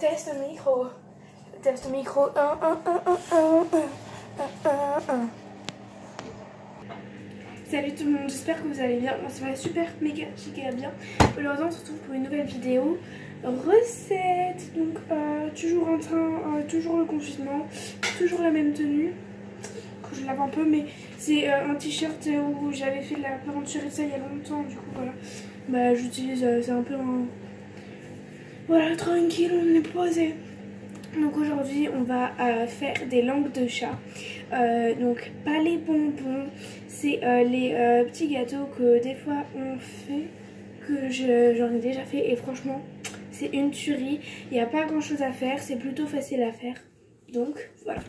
Test micro. Test micro. 1, 1, 1, 1, 1, 1, 1. Salut tout le monde, j'espère que vous allez bien. Moi ça va super méga giga bien. Aujourd'hui on se retrouve pour une nouvelle vidéo recette. Donc toujours en train, toujours le confinement, toujours la même tenue. Je lave un peu, mais c'est un t-shirt où j'avais fait de la peinture et ça il y a longtemps. Du coup voilà, bah j'utilise, c'est un peu un... Voilà, tranquille, on est posé. Donc aujourd'hui on va faire des langues de chat. Donc pas les bonbons, c'est les petits gâteaux que des fois on fait, que j'en ai déjà fait et franchement c'est une tuerie. Il n'y a pas grand chose à faire, c'est plutôt facile à faire. Donc voilà,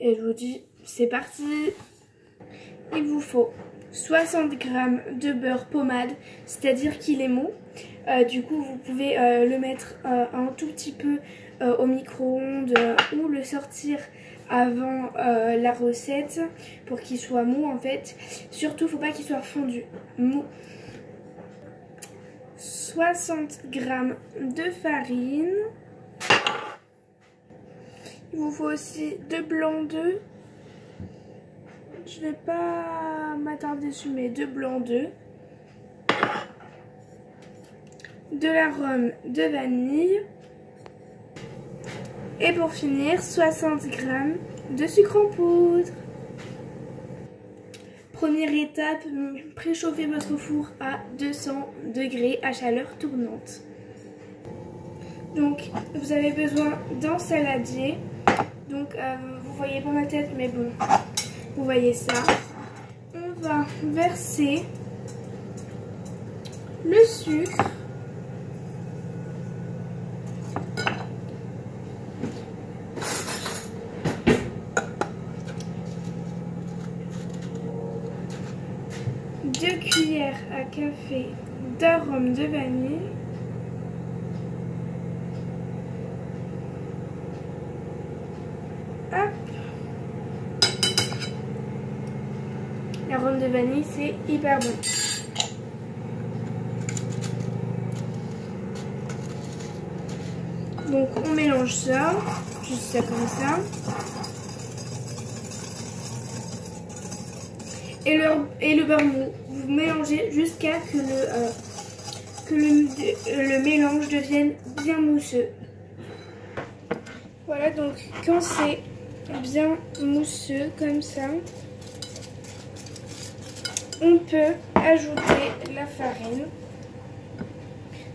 et je vous dis c'est parti. Il vous faut 60 g de beurre pommade, c'est-à-dire qu'il est mou. Du coup vous pouvez le mettre un tout petit peu au micro-ondes ou le sortir avant la recette pour qu'il soit mou en fait. Surtout faut pas qu'il soit fondu, mou. 60 g de farine. Il vous faut aussi 2 blancs d'œufs. Je vais pas m'attarder dessus, mais 2 blancs d'œufs. De l'arôme de vanille. Et pour finir, 60 g de sucre en poudre. Première étape, préchauffez votre four à 200 degrés à chaleur tournante. Donc vous avez besoin d'un saladier. Donc vous voyez pas ma tête, mais bon, vous voyez ça. On va verser le sucre. Deux cuillères à café d'arôme de vanille. Hop. L'arôme de vanille, c'est hyper bon. Donc on mélange ça, juste ça comme ça. Et le beurre mou, vous mélangez jusqu'à que le mélange devienne bien mousseux. Voilà, donc quand c'est bien mousseux comme ça, on peut ajouter la farine.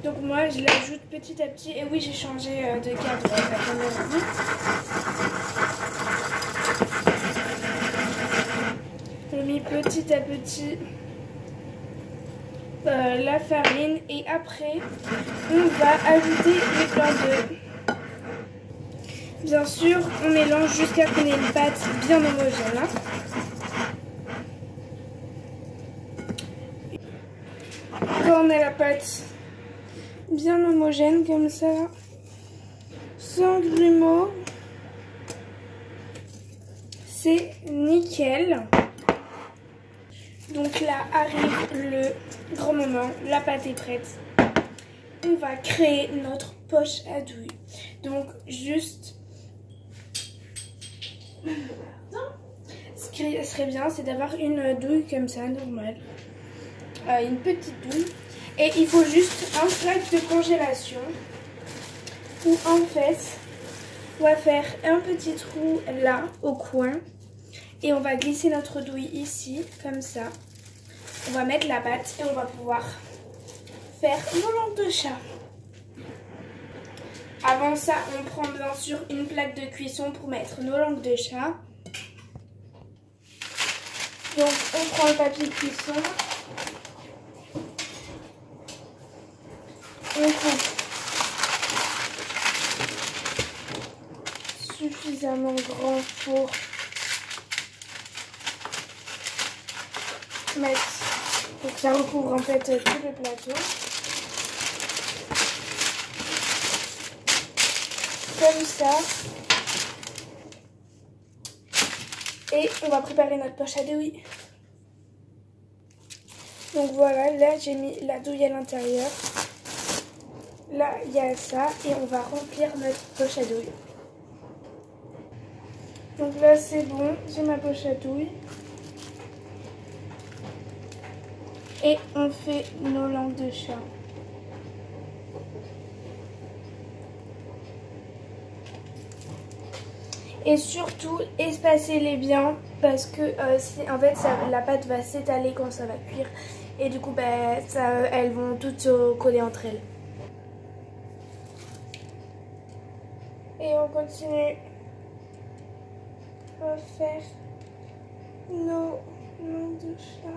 Donc moi je l'ajoute petit à petit. Et oui, j'ai changé de cadre la caméra. J'ai mis petit à petit la farine et après on va ajouter les blancs d'œufs. Bien sûr, on mélange jusqu'à qu'on ait une pâte bien homogène. Quand on a la pâte bien homogène comme ça, sans grumeaux, c'est nickel. Donc là arrive le grand moment, la pâte est prête. On va créer notre poche à douille. Donc juste, ce qui serait bien, c'est d'avoir une douille comme ça, normale. Une petite douille. Et il faut juste un sac de congélation. Où en fait, on va faire un petit trou là, au coin. Et on va glisser notre douille ici, comme ça. On va mettre la pâte et on va pouvoir faire nos langues de chat. Avant ça, on prend bien sûr une plaque de cuisson pour mettre nos langues de chat. Donc on prend le papier de cuisson. On coupe suffisamment grand pour pour que ça recouvre en fait tout le plateau. Comme ça. Et on va préparer notre poche à douille. Donc voilà, là j'ai mis la douille à l'intérieur. là il y a ça et on va remplir notre poche à douille. Donc là c'est bon, j'ai ma poche à douille. Et on fait nos langues de chat. Et surtout, espacez-les bien parce que en fait, la pâte va s'étaler quand ça va cuire. Et du coup, bah, elles vont toutes coller entre elles. Et on continue à faire nos langues de chat.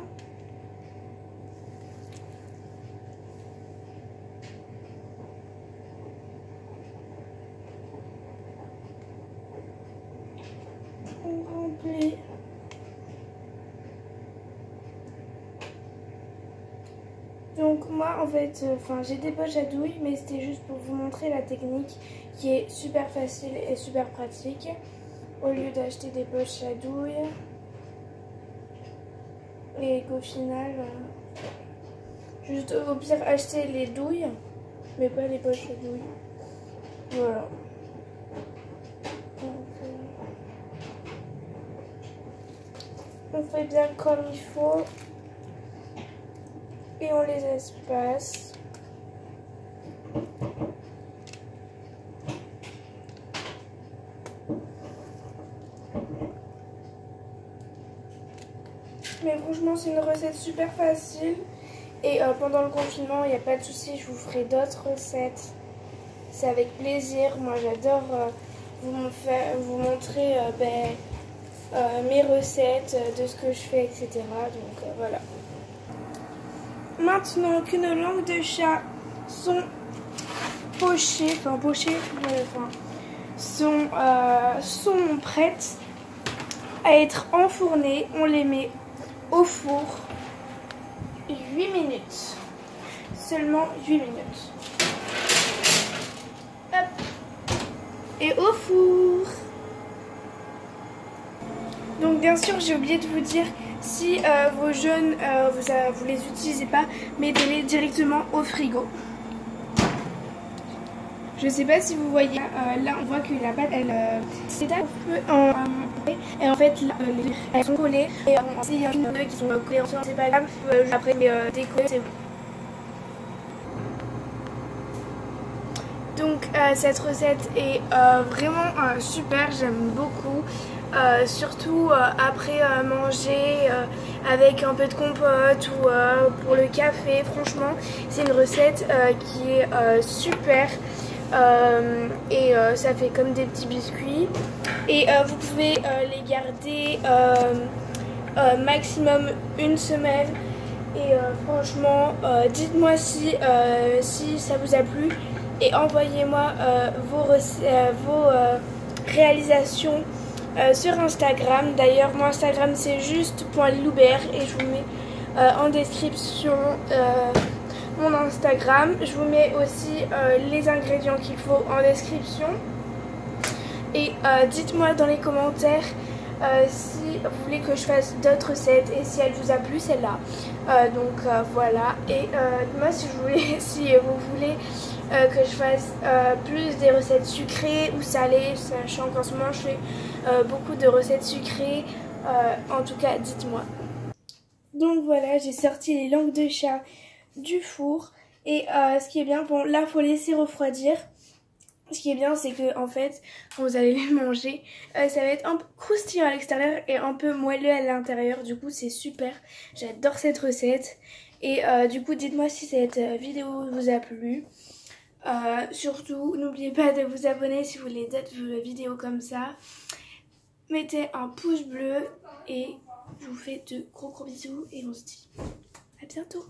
On remplit. Donc moi en fait, j'ai des poches à douille, mais c'était juste pour vous montrer la technique qui est super facile et super pratique. Au lieu d'acheter des poches à douille et qu'au final, juste au pire acheter les douilles, mais pas les poches à douille. Voilà. On fait bien comme il faut et on les espace. Mais franchement c'est une recette super facile et pendant le confinement il n'y a pas de souci, je vous ferai d'autres recettes. C'est avec plaisir, moi j'adore vous montrer mes recettes, de ce que je fais, etc. Donc voilà. Maintenant que nos langues de chat sont pochées, sont prêtes à être enfournées, on les met au four 8 minutes. Seulement 8 minutes. Hop. Et au four. Donc bien sûr j'ai oublié de vous dire, si vos jaunes vous les utilisez pas, mettez-les directement au frigo. Je sais pas si vous voyez, là on voit que la pâte elle s'étale un peu et en fait là, elles sont collées et s'il y en a deux qui sont collées ensemble c'est pas grave, après décoller c'est bon. Donc cette recette est vraiment super, j'aime beaucoup. Surtout après manger avec un peu de compote ou pour le café. Franchement c'est une recette qui est super et ça fait comme des petits biscuits et vous pouvez les garder maximum une semaine et franchement dites-moi si ça vous a plu et envoyez-moi vos réalisations sur Instagram. D'ailleurs mon Instagram c'est juste .liloubert et je vous mets en description mon Instagram. Je vous mets aussi les ingrédients qu'il faut en description et dites-moi dans les commentaires si vous voulez que je fasse d'autres recettes et si elle vous a plu celle-là. Donc voilà, et moi si vous voulez que je fasse plus des recettes sucrées ou salées, sachant qu'en ce moment je fais beaucoup de recettes sucrées, en tout cas dites-moi. Donc voilà, j'ai sorti les langues de chat du four et ce qui est bien, bon là faut laisser refroidir. Ce qui est bien c'est que en fait quand vous allez les manger ça va être un peu croustillant à l'extérieur et un peu moelleux à l'intérieur, du coup c'est super, j'adore cette recette et du coup dites-moi si cette vidéo vous a plu. Surtout n'oubliez pas de vous abonner si vous voulez d'autres vidéos comme ça, mettez un pouce bleu et je vous fais de gros bisous et on se dit à bientôt.